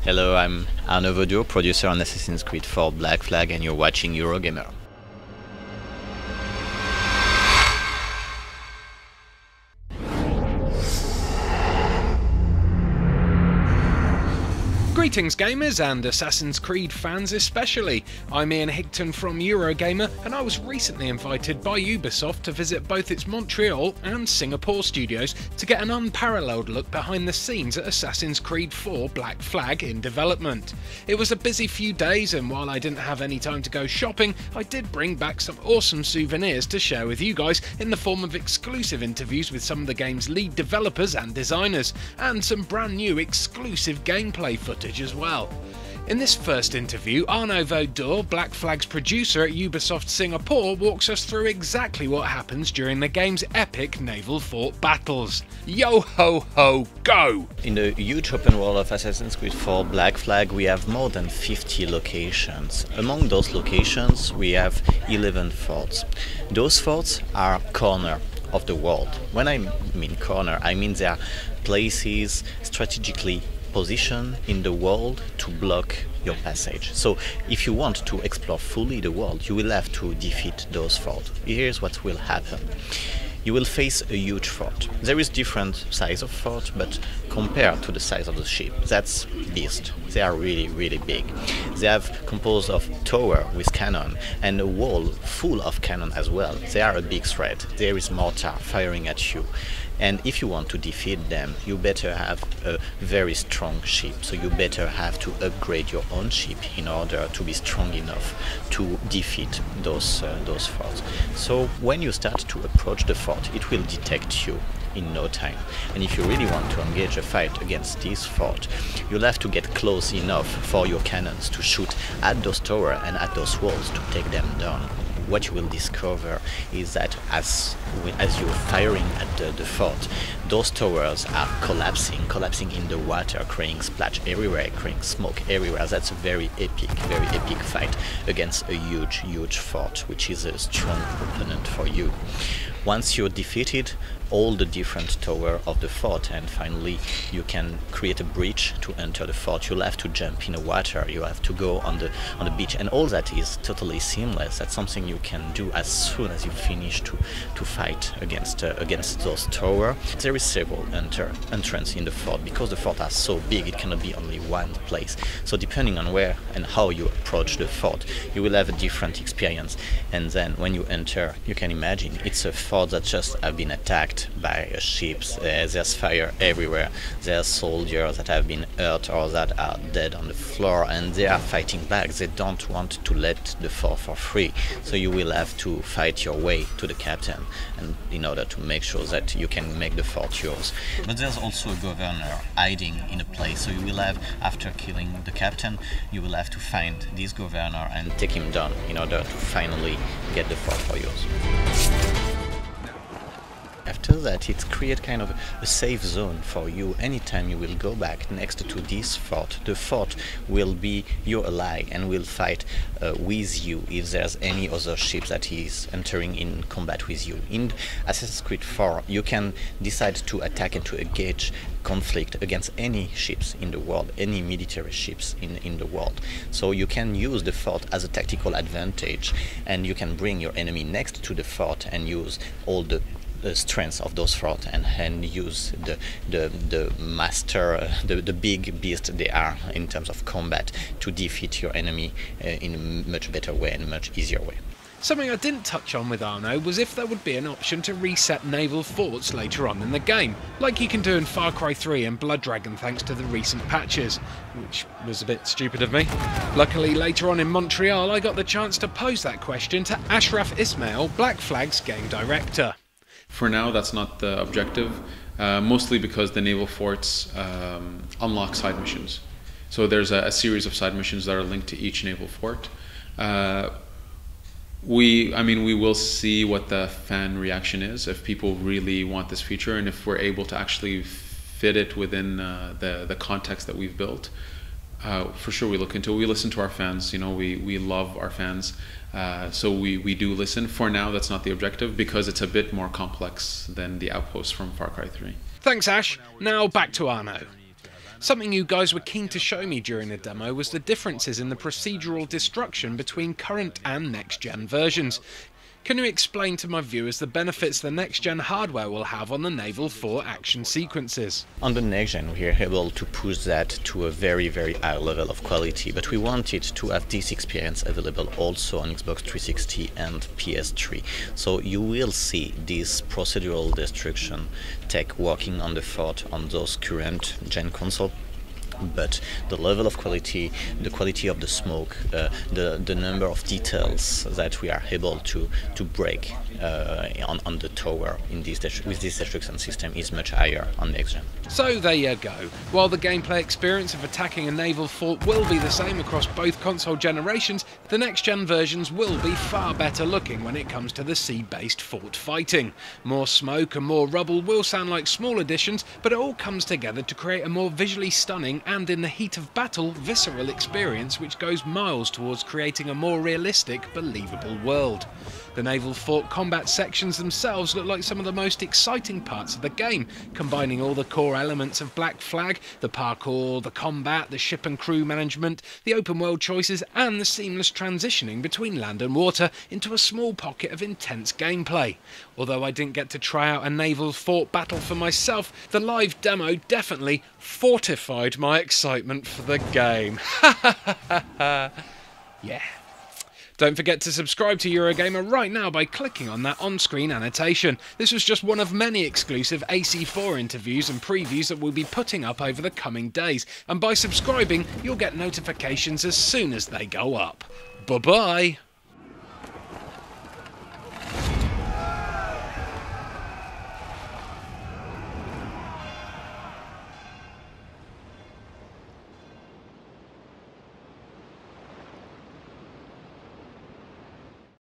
Hello, I'm Arnaud, producer on Assassin's Creed 4 Black Flag, and you're watching Eurogamer. Greetings gamers and Assassin's Creed fans especially. I'm Ian Higton from Eurogamer, and I was recently invited by Ubisoft to visit both its Montreal and Singapore studios to get an unparalleled look behind the scenes at Assassin's Creed 4 Black Flag in development. It was a busy few days, and while I didn't have any time to go shopping, I did bring back some awesome souvenirs to share with you guys in the form of exclusive interviews with some of the game's lead developers and designers, and some brand new exclusive gameplay footage as well. In this first interview, Arnaud Vaudour, Black Flag's producer at Ubisoft Singapore, walks us through exactly what happens during the game's epic Naval Fort battles. Yo ho ho, go! In the huge open world of Assassin's Creed 4 Black Flag, we have more than 50 locations. Among those locations, we have 11 forts. Those forts are corner of the world. When I mean corner, I mean they are places strategically position in the world to block your passage. So if you want to explore fully the world, you will have to defeat those forts. Here's what will happen. You will face a huge fort. There is different size of fort, but compared to the size of the ship, that's beast. They are really, really big. They have composed of tower with cannon and a wall full of cannon as well. They are a big threat. There is mortar firing at you. And if you want to defeat them, you better have a very strong ship. So you better have to upgrade your own ship in order to be strong enough to defeat those forts. So when you start to approach the fort, it will detect you in no time. And if you really want to engage a fight against this fort, you'll have to get close enough for your cannons to shoot at those towers and at those walls to take them down. What you will discover is that as you're firing at the fort, those towers are collapsing in the water, creating splash everywhere, creating smoke everywhere. That's a very epic fight against a huge fort, which is a strong opponent for you. Once you're defeated all the different towers of the fort, and finally you can create a bridge to enter the fort, you'll have to jump in the water, you have to go on the beach, and all that is totally seamless. That's something you can do as soon as you finish to fight against those towers. There is several entrance in the fort. Because the fort are so big, it cannot be only one place. So depending on where and how you approach the fort, you will have a different experience. And then when you enter, you can imagine it's a fort that just have been attacked by ships. There's fire everywhere. There are soldiers that have been hurt or that are dead on the floor, and they are fighting back. They don't want to let the fort for free. So you will have to fight your way to the captain, and in order to make sure that you can make the fort yours. But there's also a governor hiding in a place. So you will have, after killing the captain, you will have to find this governor and take him down in order to finally get the fort for yours. After that, it creates kind of a safe zone for you. Anytime you will go back next to this fort, the fort will be your ally and will fight with you if there's any other ship that is entering in combat with you. In Assassin's Creed 4, you can decide to attack and to engage conflict against any ships in the world, any military ships in the world. So you can use the fort as a tactical advantage, and you can bring your enemy next to the fort and use all the strength of those forts and use the master, the big beast they are in terms of combat to defeat your enemy in a much better way and a much easier way. Something I didn't touch on with Arnaud was if there would be an option to reset naval forts later on in the game, like you can do in Far Cry 3 and Blood Dragon thanks to the recent patches, which was a bit stupid of me. Luckily later on in Montreal I got the chance to pose that question to Ashraf Ismail, Black Flag's game director. For now, that's not the objective, mostly because the naval forts unlock side missions. So there's a series of side missions that are linked to each naval fort. We will see what the fan reaction is, if people really want this feature, and if we're able to actually fit it within the context that we've built. For sure we look into it. We listen to our fans, we love our fans. So we do listen. For now, that's not the objective because it's a bit more complex than the outposts from Far Cry 3. Thanks, Ash. Now back to Arnaud. Something you guys were keen to show me during the demo was the differences in the procedural destruction between current and next-gen versions. Can you explain to my viewers the benefits the next-gen hardware will have on the Naval Fort action sequences? On the next gen, we are able to push that to a very, very high level of quality, but we wanted to have this experience available also on Xbox 360 and PS3. So you will see this procedural destruction tech working on the fort on those current gen console. But the level of quality, the quality of the smoke, the number of details that we are able to break on the tower in with this destruction system is much higher on next gen. So there you go. While the gameplay experience of attacking a naval fort will be the same across both console generations, the next gen versions will be far better looking when it comes to the sea-based fort fighting. More smoke and more rubble will sound like small additions, but it all comes together to create a more visually stunning and, in the heat of battle, visceral experience which goes miles towards creating a more realistic, believable world. The naval fort combat sections themselves look like some of the most exciting parts of the game, combining all the core elements of Black Flag, the parkour, the combat, the ship and crew management, the open world choices, and the seamless transitioning between land and water into a small pocket of intense gameplay. Although I didn't get to try out a naval fort battle for myself, the live demo definitely fortified my excitement for the game. Yeah. Don't forget to subscribe to Eurogamer right now by clicking on that on-screen annotation. This was just one of many exclusive AC4 interviews and previews that we'll be putting up over the coming days, and by subscribing you'll get notifications as soon as they go up. Bye-bye!